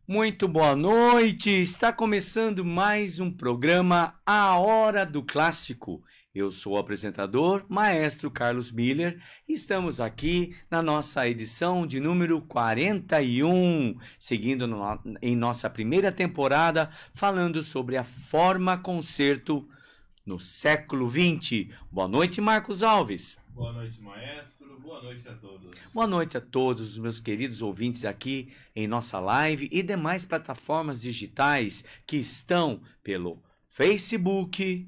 Muito boa noite, está começando mais um programa A Hora do Clássico. Eu sou o apresentador, Maestro Carlos Miller, e estamos aqui na nossa edição de número 41, seguindo em nossa primeira temporada, falando sobre a forma concerto no século XX. Boa noite, Marcos Alves. Boa noite, maestro. Boa noite a todos. Boa noite a todos os meus queridos ouvintes aqui em nossa live e demais plataformas digitais que estão pelo Facebook,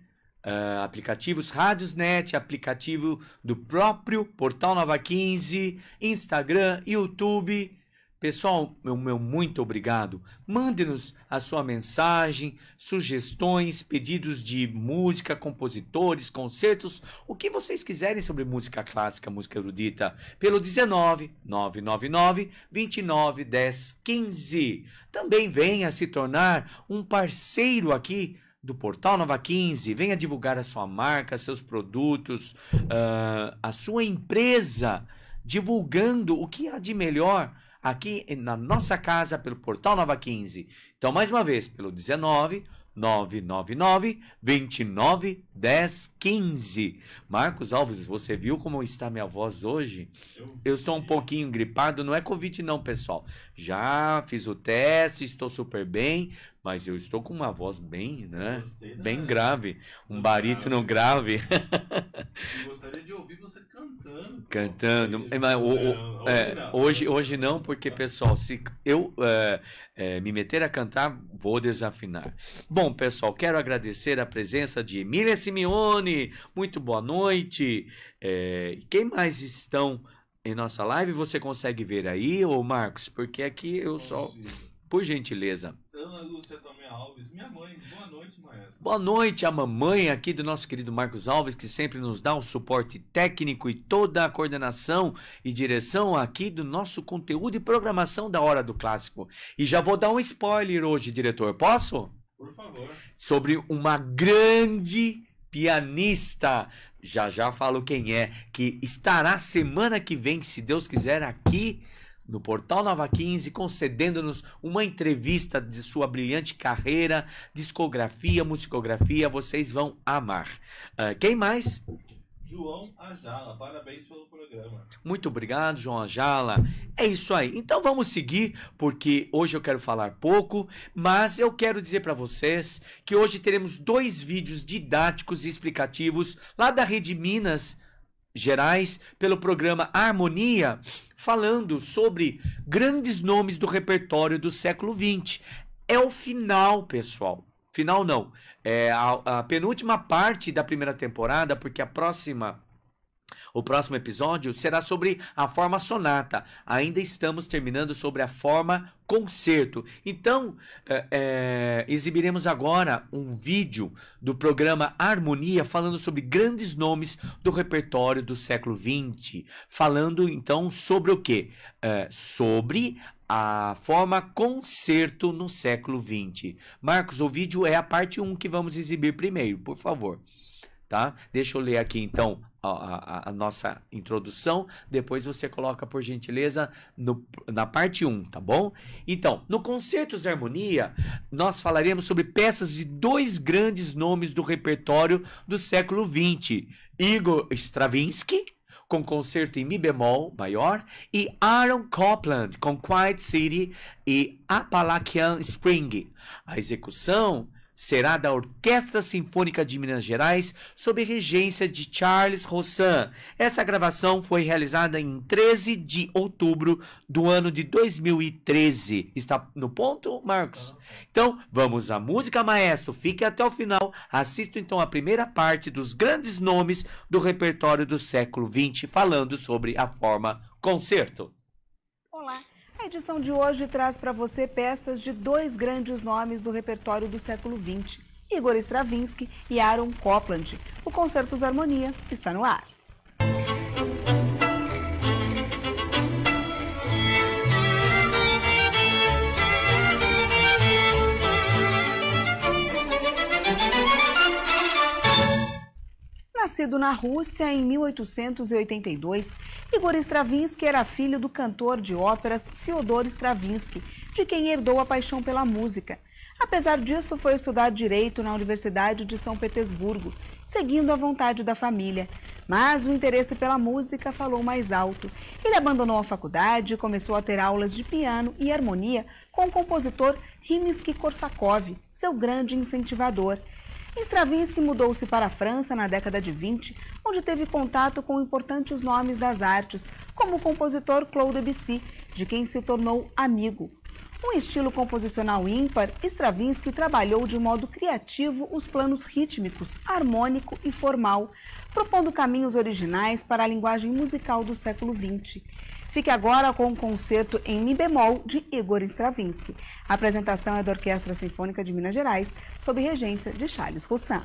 aplicativos Radiosnet, aplicativo do próprio Portal Nova 15, Instagram, YouTube. Pessoal, meu muito obrigado. Mande-nos a sua mensagem, sugestões, pedidos de música, compositores, concertos, o que vocês quiserem sobre música clássica, música erudita, pelo 19 999 29 10 15. Também venha se tornar um parceiro aqui do Portal Nova 15, venha divulgar a sua marca, seus produtos, a sua empresa, divulgando o que há de melhor aqui na nossa casa pelo Portal Nova 15. Então, mais uma vez, pelo 19 999 29 10 15. Marcos Alves, você viu como está minha voz hoje? Eu estou um pouquinho gripado, não é Covid não, pessoal. Já fiz o teste, estou super bem, mas eu estou com uma voz bem, né? Bem grave, um barítono grave. Eu gostaria de ouvir você cantando. Cantando. Hoje não, porque, pessoal, se eu me meter a cantar, vou desafinar. Bom, pessoal, quero agradecer a presença de Emília Simeone. Muito boa noite. Quem mais estão em nossa live? Você consegue ver aí, ô Marcos? Porque aqui eu só... Por gentileza. Ana Lúcia Tomé Alves, minha mãe. Boa noite, maestro. Boa noite, a mamãe aqui do nosso querido Marcos Alves, que sempre nos dá o suporte técnico e toda a coordenação e direção aqui do nosso conteúdo e programação da Hora do Clássico. E já vou dar um spoiler hoje, diretor. Posso? Por favor. Sobre uma grande pianista, já falo quem é, que estará semana que vem, se Deus quiser, aqui no Portal Nova 15, concedendo-nos uma entrevista de sua brilhante carreira, discografia, musicografia, vocês vão amar. Quem mais? João Ajala, parabéns pelo programa. Muito obrigado, João Ajala. É isso aí. Então vamos seguir, porque hoje eu quero falar pouco, mas eu quero dizer para vocês que hoje teremos 2 vídeos didáticos e explicativos lá da Rede Minas Gerais, pelo programa Harmonia, falando sobre grandes nomes do repertório do século XX. É o final, pessoal. Final não. É a penúltima parte da primeira temporada, porque o próximo episódio será sobre a forma sonata. Ainda estamos terminando sobre a forma concerto. Então, exibiremos agora um vídeo do programa Harmonia falando sobre grandes nomes do repertório do século XX. Falando, então, sobre o quê? Sobre a forma concerto no século XX. Marcos, o vídeo é a parte 1 que vamos exibir primeiro, por favor. Tá? Deixa eu ler aqui, então, a nossa introdução, depois você coloca, por gentileza, na parte 1, tá bom? Então, no Concertos Harmonia, nós falaremos sobre peças de 2 grandes nomes do repertório do século XX, Igor Stravinsky, com concerto em Mi bemol maior, e Aaron Copland, com Quiet City e Appalachian Spring. A execução será da Orquestra Sinfônica de Minas Gerais, sob regência de Charles Rossan. Essa gravação foi realizada em 13 de outubro do ano de 2013. Está no ponto, Marcos? Então, vamos à música, maestro. Fique até o final. Assista então a primeira parte dos grandes nomes do repertório do século XX, falando sobre a forma concerto. Olá. A edição de hoje traz para você peças de dois grandes nomes do repertório do século XX, Igor Stravinsky e Aaron Copland. O Concertos Harmonia está no ar. Nascido na Rússia em 1882, Igor Stravinsky era filho do cantor de óperas Fyodor Stravinsky, de quem herdou a paixão pela música. Apesar disso, foi estudar Direito na Universidade de São Petersburgo, seguindo a vontade da família. Mas o interesse pela música falou mais alto. Ele abandonou a faculdade e começou a ter aulas de piano e harmonia com o compositor Rimsky-Korsakov, seu grande incentivador. Stravinsky mudou-se para a França na década de 20, onde teve contato com importantes nomes das artes, como o compositor Claude Debussy, de quem se tornou amigo. Um estilo composicional ímpar, Stravinsky trabalhou de modo criativo os planos rítmicos, harmônico e formal, propondo caminhos originais para a linguagem musical do século XX. Fique agora com o concerto em Mi bemol de Igor Stravinsky. A apresentação é da Orquestra Sinfônica de Minas Gerais, sob regência de Charles Rossan.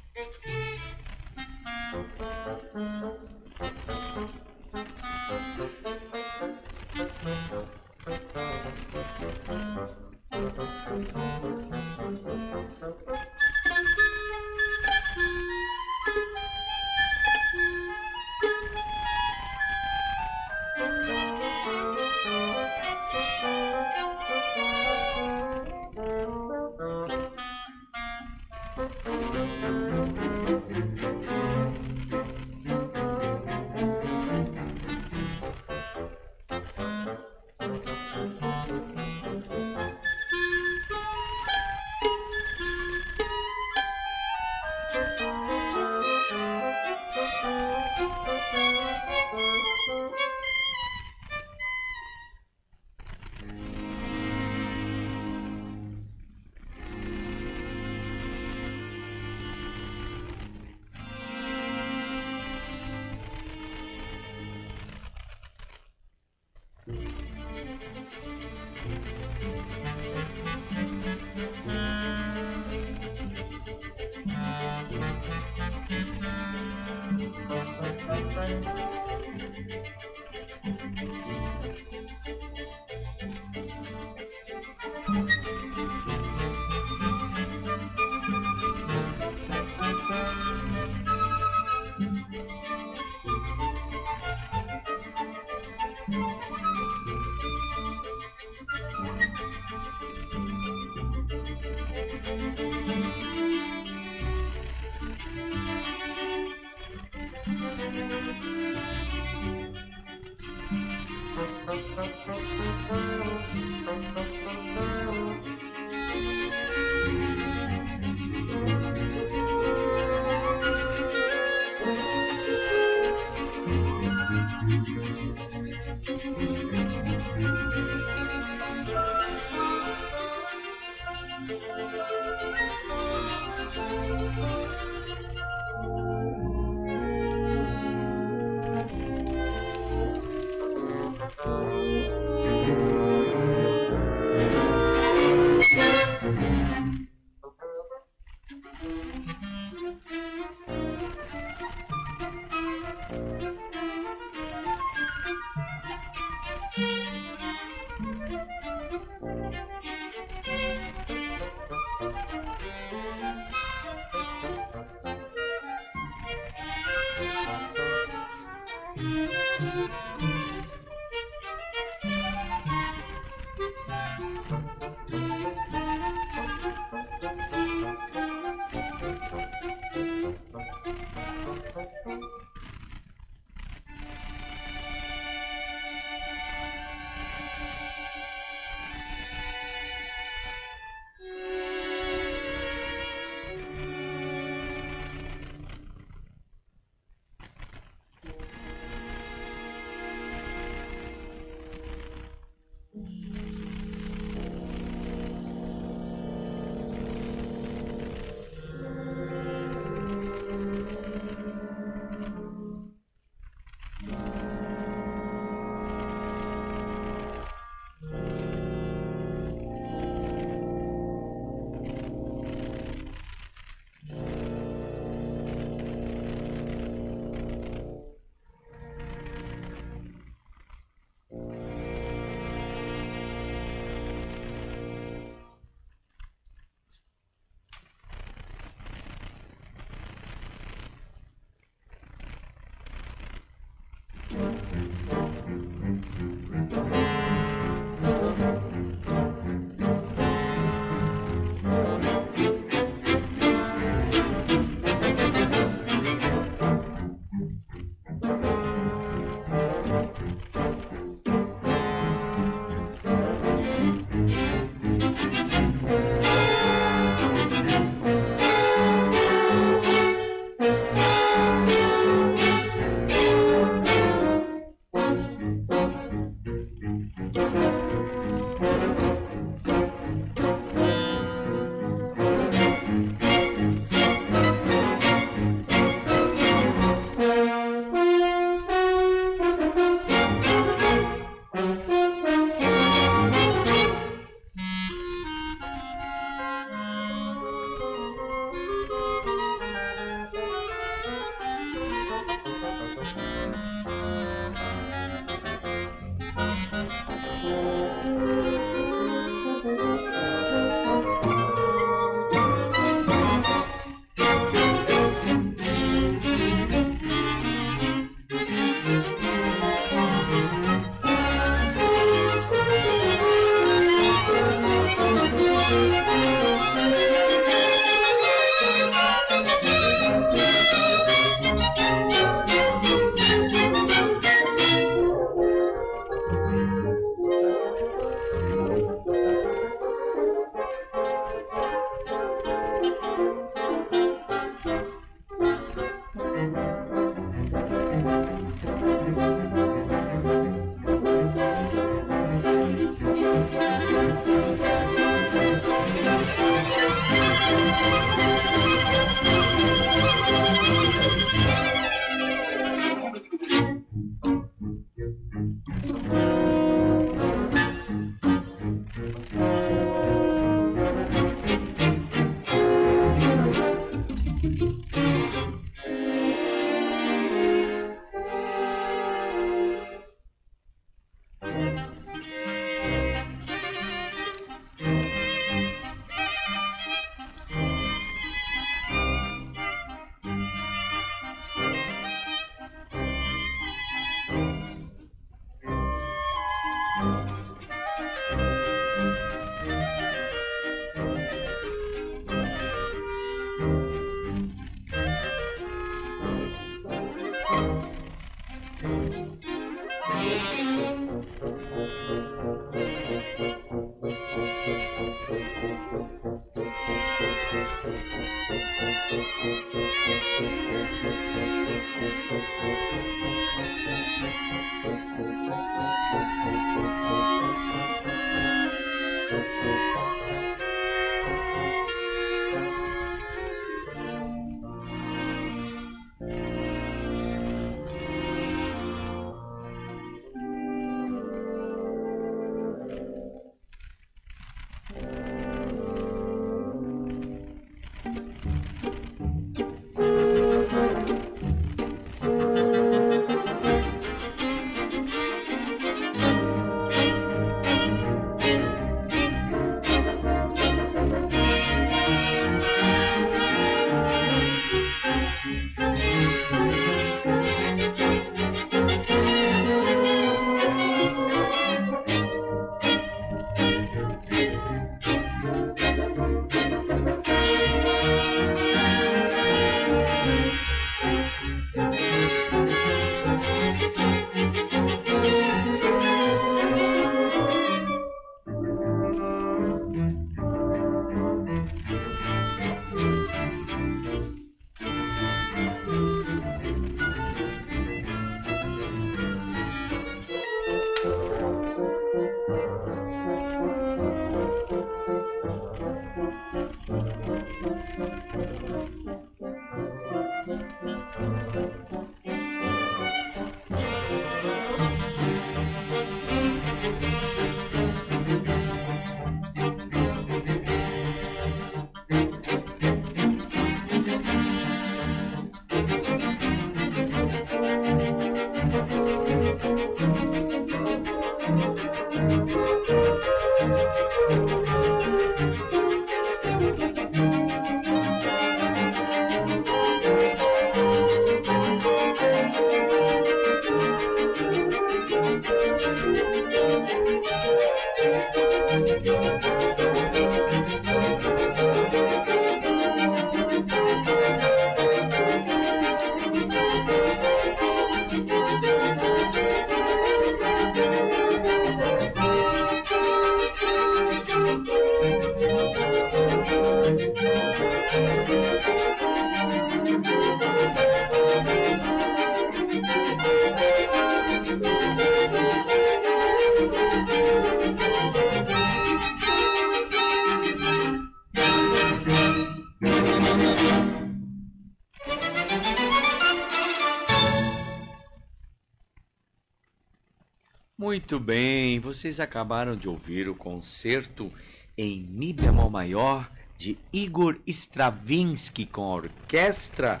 Muito bem, vocês acabaram de ouvir o concerto em Mi bemol maior de Igor Stravinsky com a Orquestra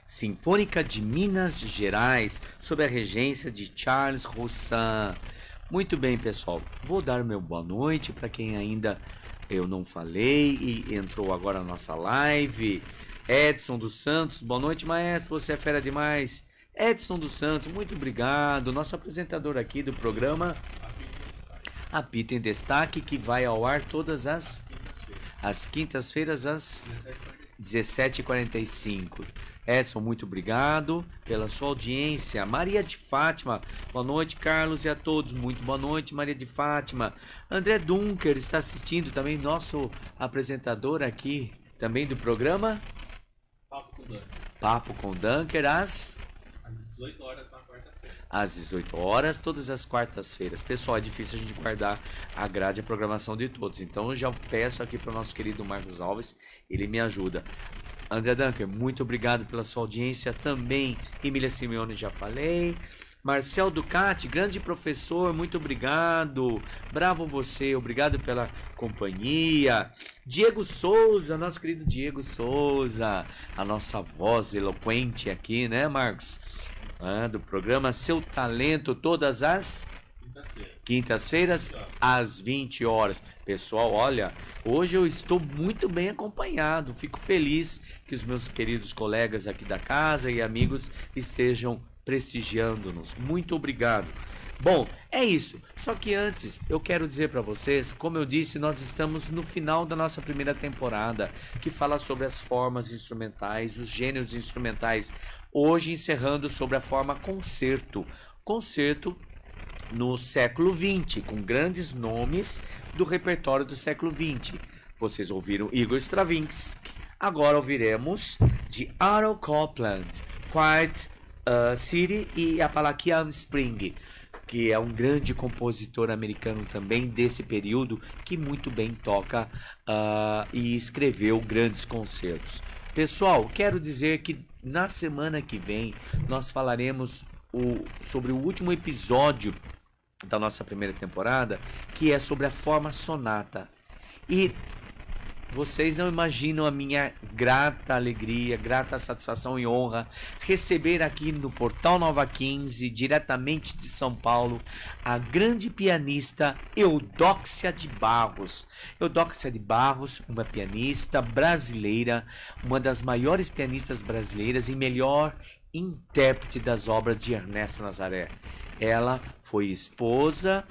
Sinfônica de Minas Gerais, sob a regência de Charles Roussin. Muito bem, pessoal, vou dar meu boa noite para quem ainda eu não falei e entrou agora na nossa live. Edson dos Santos, boa noite, maestro, você é fera demais. Edson dos Santos, muito obrigado. Nosso apresentador aqui do programa Apito em Destaque, que vai ao ar todas as quintas-feiras às 17h45. Edson, muito obrigado pela sua audiência. Maria de Fátima, boa noite, Carlos, e a todos. Muito boa noite, Maria de Fátima. André Dunker está assistindo também, nosso apresentador aqui também do programa Papo com Dunker, às 18 horas na quarta-feira. Às 18 horas, todas as quartas-feiras. Pessoal, é difícil a gente guardar a grade e a programação de todos. Então eu já peço aqui para o nosso querido Marcos Alves, ele me ajuda. André Dunker, muito obrigado pela sua audiência também. Emília Simeone, já falei. Marcel Ducati, grande professor, muito obrigado. Bravo você, obrigado pela companhia. Diego Souza, nosso querido Diego Souza, a nossa voz eloquente aqui, né, Marcos? Do programa Seu Talento, todas as quintas-feiras, às 20 horas. Pessoal, olha, hoje eu estou muito bem acompanhado. Fico feliz que os meus queridos colegas aqui da casa e amigos estejam prestigiando-nos. Muito obrigado. Bom, é isso. Só que antes, eu quero dizer para vocês, como eu disse, nós estamos no final da nossa primeira temporada, que fala sobre as formas instrumentais, os gêneros instrumentais. Hoje encerrando sobre a forma concerto. Concerto no século XX, com grandes nomes do repertório do século XX. Vocês ouviram Igor Stravinsky. Agora ouviremos de Harold Copland, Quiet City e Appalachian Spring, que é um grande compositor americano também desse período, que muito bem toca e escreveu grandes concertos. Pessoal, quero dizer que na semana que vem nós falaremos sobre o último episódio da nossa primeira temporada, que é sobre a forma sonata. E vocês não imaginam a minha grata alegria, grata satisfação e honra receber aqui no Portal Nova 15, diretamente de São Paulo, a grande pianista Eudóxia de Barros. Eudóxia de Barros, uma pianista brasileira, uma das maiores pianistas brasileiras e melhor intérprete das obras de Ernesto Nazaré. Ela foi esposa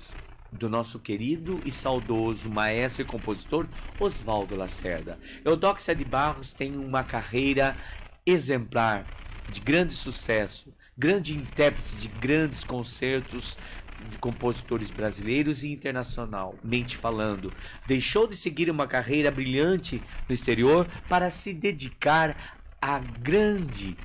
do nosso querido e saudoso maestro e compositor Oswaldo Lacerda. Eudóxia de Barros tem uma carreira exemplar, de grande sucesso, grande intérprete de grandes concertos de compositores brasileiros e internacionalmente falando. Deixou de seguir uma carreira brilhante no exterior para se dedicar à grande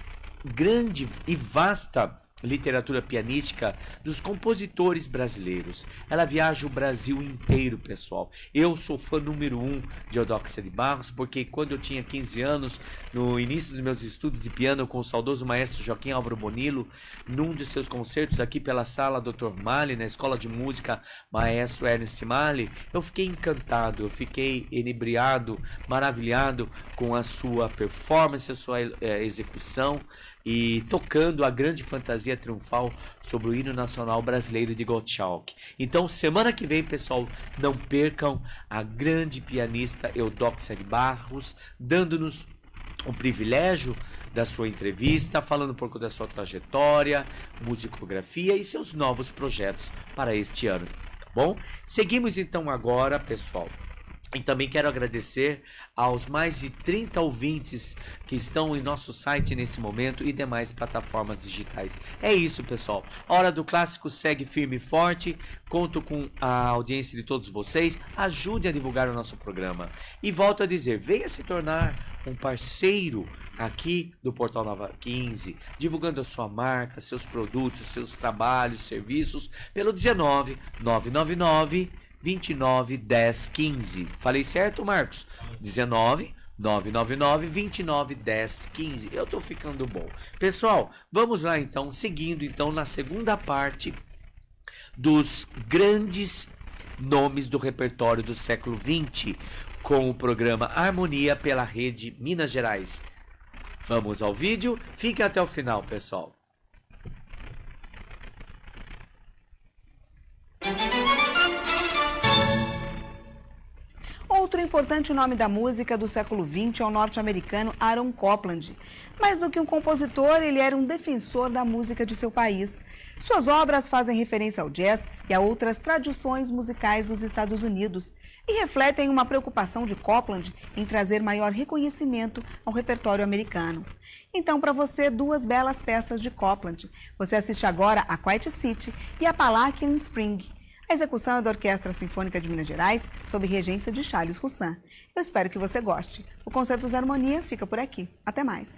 e vasta literatura pianística dos compositores brasileiros. Ela viaja o Brasil inteiro, pessoal. Eu sou fã número 1 de Eudóxia de Barros, porque quando eu tinha 15 anos, no início dos meus estudos de piano com o saudoso maestro Joaquim Álvaro Bonillo, num de seus concertos aqui pela sala Dr. Mali, na Escola de Música Maestro Ernest Mali, eu fiquei encantado, eu fiquei enebriado, maravilhado com a sua performance, a sua execução, e tocando a grande fantasia triunfal sobre o hino nacional brasileiro de Gottschalk. Então, semana que vem, pessoal, não percam a grande pianista Eudóxia de Barros, dando-nos o privilégio da sua entrevista, falando um pouco da sua trajetória, musicografia e seus novos projetos para este ano. Tá bom? Seguimos então agora, pessoal. E também quero agradecer aos mais de 30 ouvintes que estão em nosso site nesse momento e demais plataformas digitais. É isso, pessoal. A Hora do Clássico segue firme e forte. Conto com a audiência de todos vocês. Ajude a divulgar o nosso programa. E volto a dizer, venha se tornar um parceiro aqui do Portal Nova 15, divulgando a sua marca, seus produtos, seus trabalhos, serviços, pelo 19 999 29 10 15. Falei certo, Marcos? 19 999 29 10 15. Eu tô ficando bom. Pessoal, vamos lá então, seguindo então na segunda parte dos grandes nomes do repertório do século XX, com o programa Harmonia pela Rede Minas Gerais. Vamos ao vídeo, fique até o final, pessoal. Outro importante nome da música do século XX é o norte-americano Aaron Copland. Mais do que um compositor, ele era um defensor da música de seu país. Suas obras fazem referência ao jazz e a outras tradições musicais dos Estados Unidos e refletem uma preocupação de Copland em trazer maior reconhecimento ao repertório americano. Então, para você, duas belas peças de Copland. Você assiste agora a Quiet City e a Appalachian Spring. A execução é da Orquestra Sinfônica de Minas Gerais, sob regência de Charles Roussin. Eu espero que você goste. O Concertos Harmonia fica por aqui. Até mais!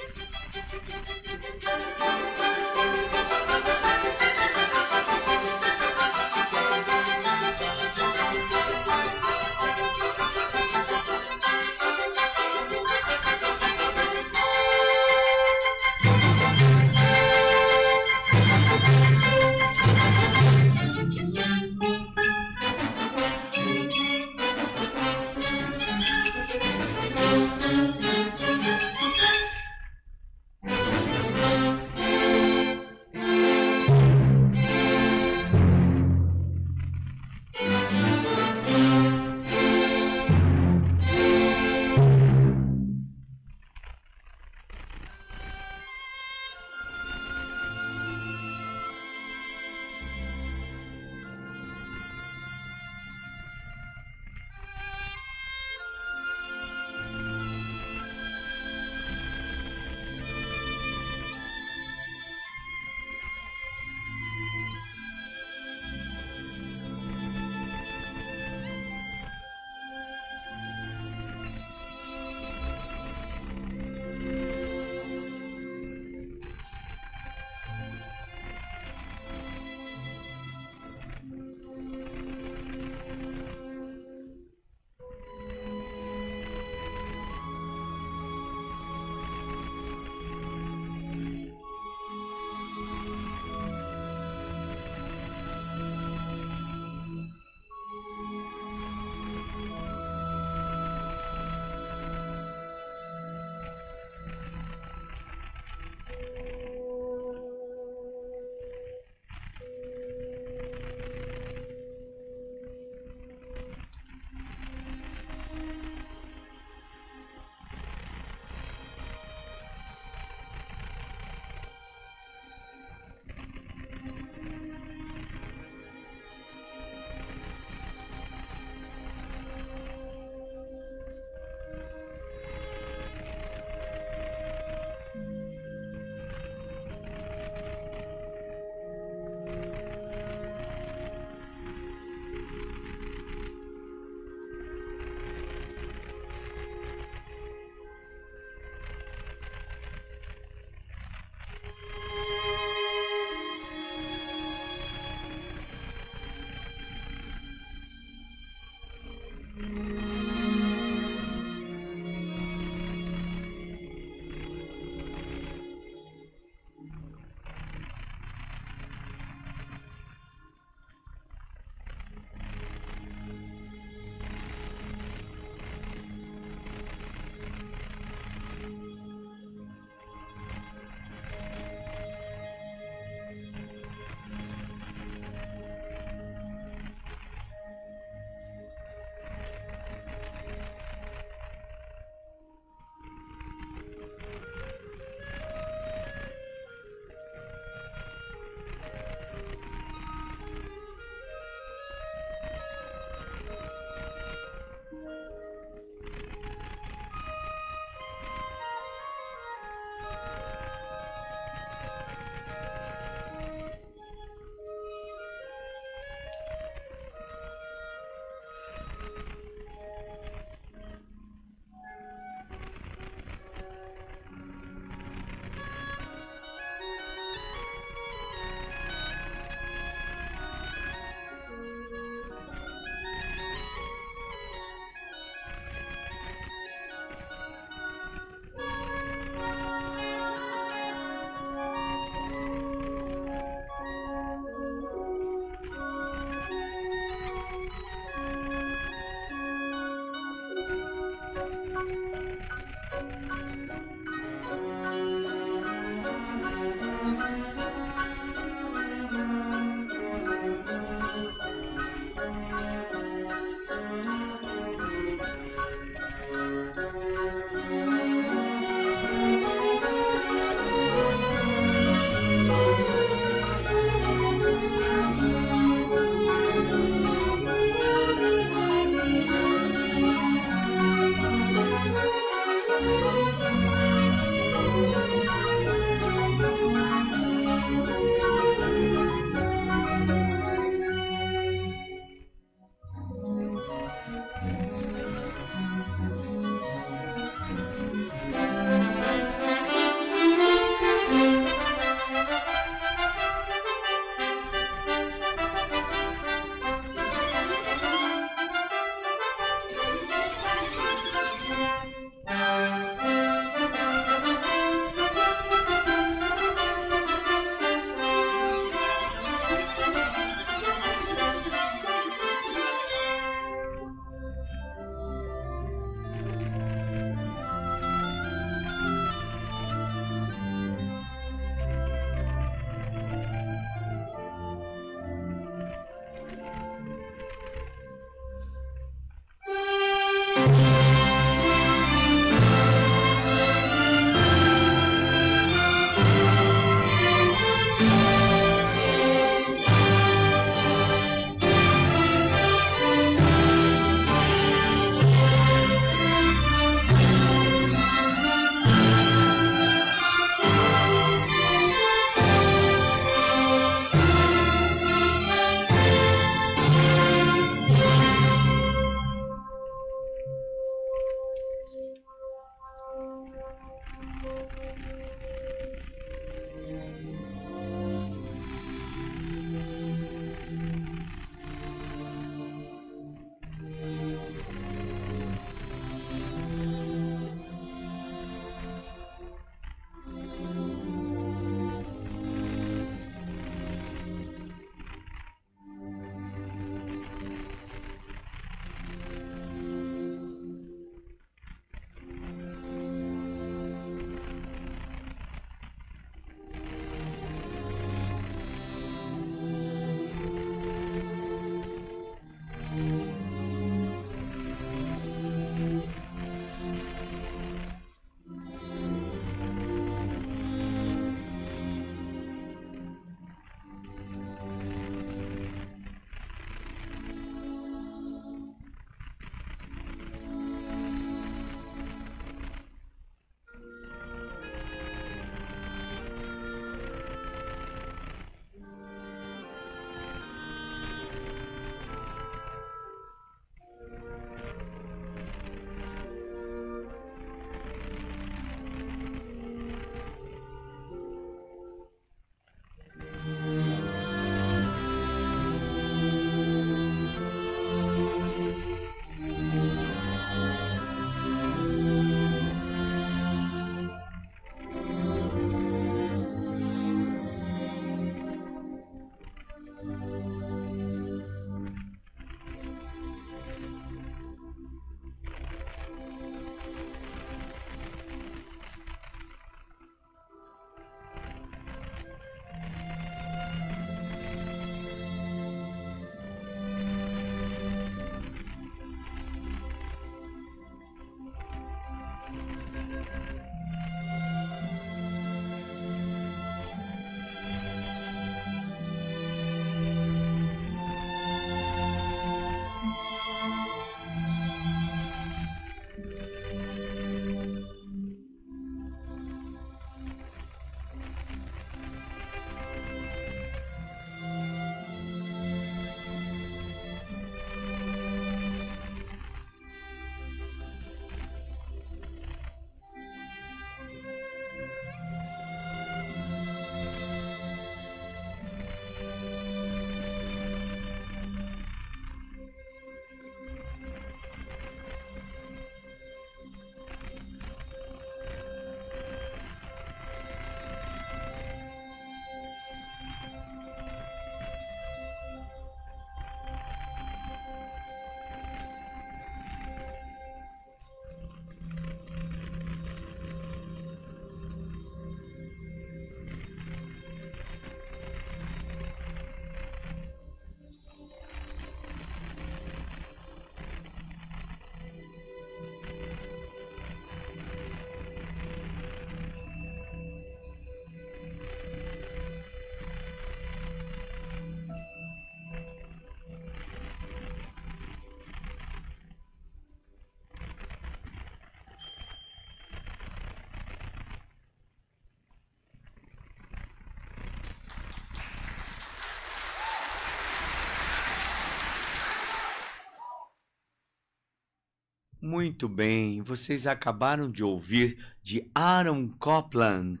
Muito bem, vocês acabaram de ouvir de Aaron Copland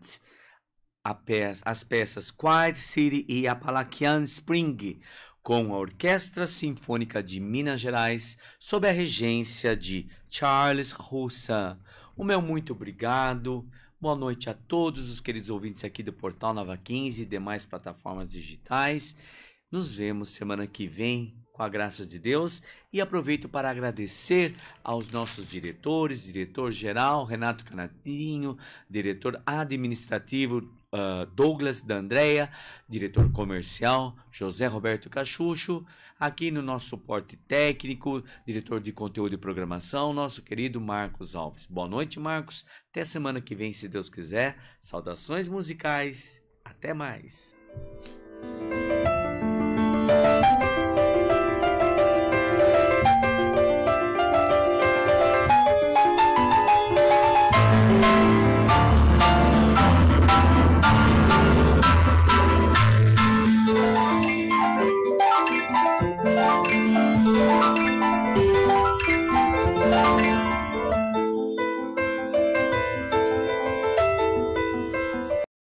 as peças Quiet City e Appalachian Spring, com a Orquestra Sinfônica de Minas Gerais, sob a regência de Charles Roussin. O meu muito obrigado. Boa noite a todos os queridos ouvintes aqui do Portal Nova 15 e demais plataformas digitais. Nos vemos semana que vem, com a graça de Deus, e aproveito para agradecer aos nossos diretores, diretor-geral Renato Canatinho, diretor administrativo Douglas D'Andrea, diretor comercial José Roberto Cachucho, aqui no nosso suporte técnico, diretor de conteúdo e programação, nosso querido Marcos Alves. Boa noite, Marcos. Até semana que vem, se Deus quiser. Saudações musicais. Até mais.